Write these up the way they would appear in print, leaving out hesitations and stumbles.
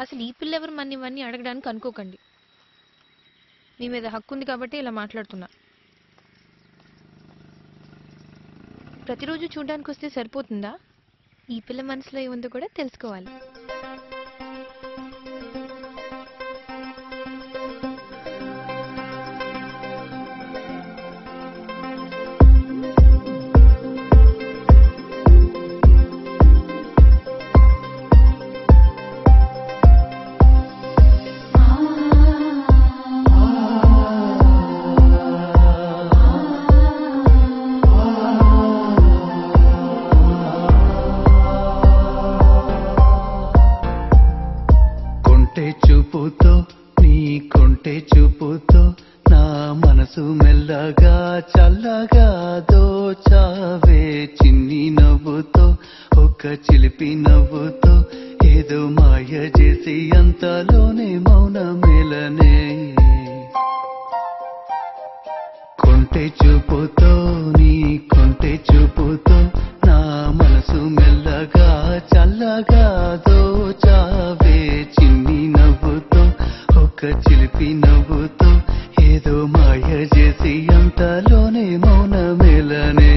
అసలు ఈ పిల్ల ఎవరు మన ఇవన్నీ అడగడానికి అనుకోకండి. మీ మీద హక్కు ఉంది కాబట్టి ఇలా మాట్లాడుతున్నా. ప్రతిరోజు చూడడానికి వస్తే సరిపోతుందా? ఈ పిల్ల మనసులో ఏముందో కూడా తెలుసుకోవాలి. చూపుతో నీ కొంటె చూపుతో నా మనసు మెల్లగా చల్లగా దోచావే చిన్ని నవ్వుతో ఒక చిలిపి నవ్వుతో ఏదో మాయ చేసి అంతలోనే మౌన మేలనే కొంటె చూపుతో నీ కొంటె చూపుతో నా మనసు మెల్లగా చల్లగా దోచావే చిన్ని నవ్వుతో ఒక చిలిపి నవ్వుతో ఏదో మాయ చేసి అంతలోనే మౌన మేలనే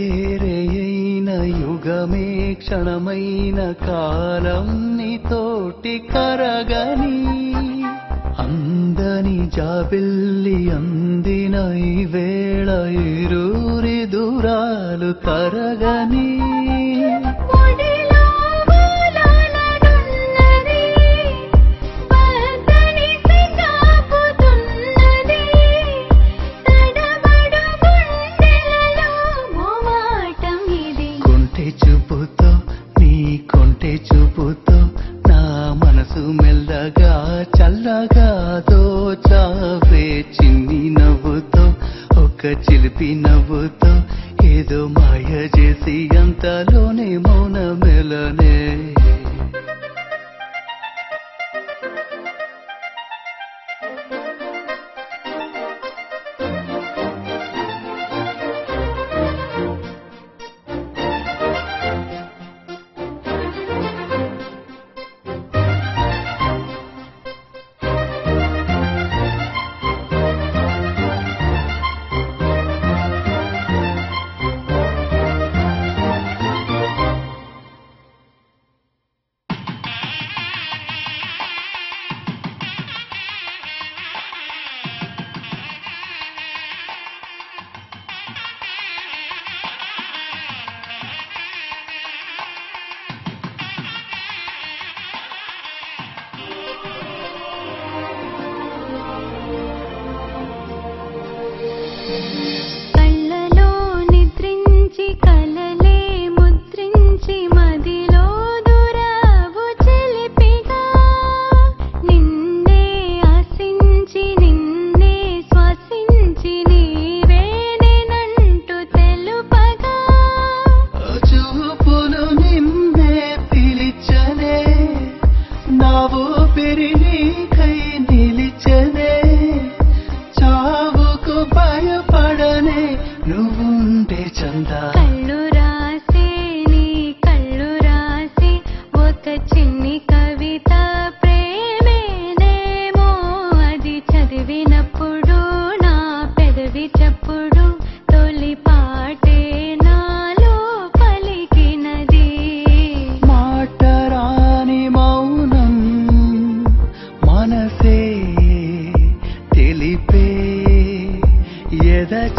పగలేరైన యుగమే క్షణమైన కాలం నీతోటి కరగని అందని జాబిల్లి అందిన ఈ వేళ ఇరువురి దూరాలు తరగని చూపుతో నీ కొంటె చూపుతో నా మనసు మెల్లగా చల్లగా దోచావే చిన్ని నవ్వుతో ఒక చిలిపి నవ్వుతో ఏదో మాయ చేసి అంతలోనే మౌన మేలనే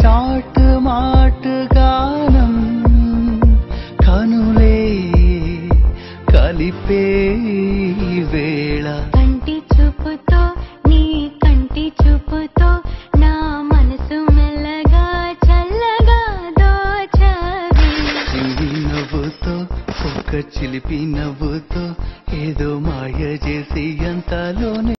చాటు మాటు గానం కనులే కలిపే వేళ కంటి చూపుతో నీ కంటి చూపుతో నా మనసు మెల్లగా చల్లగా దోచవే చిన్ని నవ్వుతో ఒక చిలిపి నవ్వుతో ఏదో మాయ చేసి అంతలోనే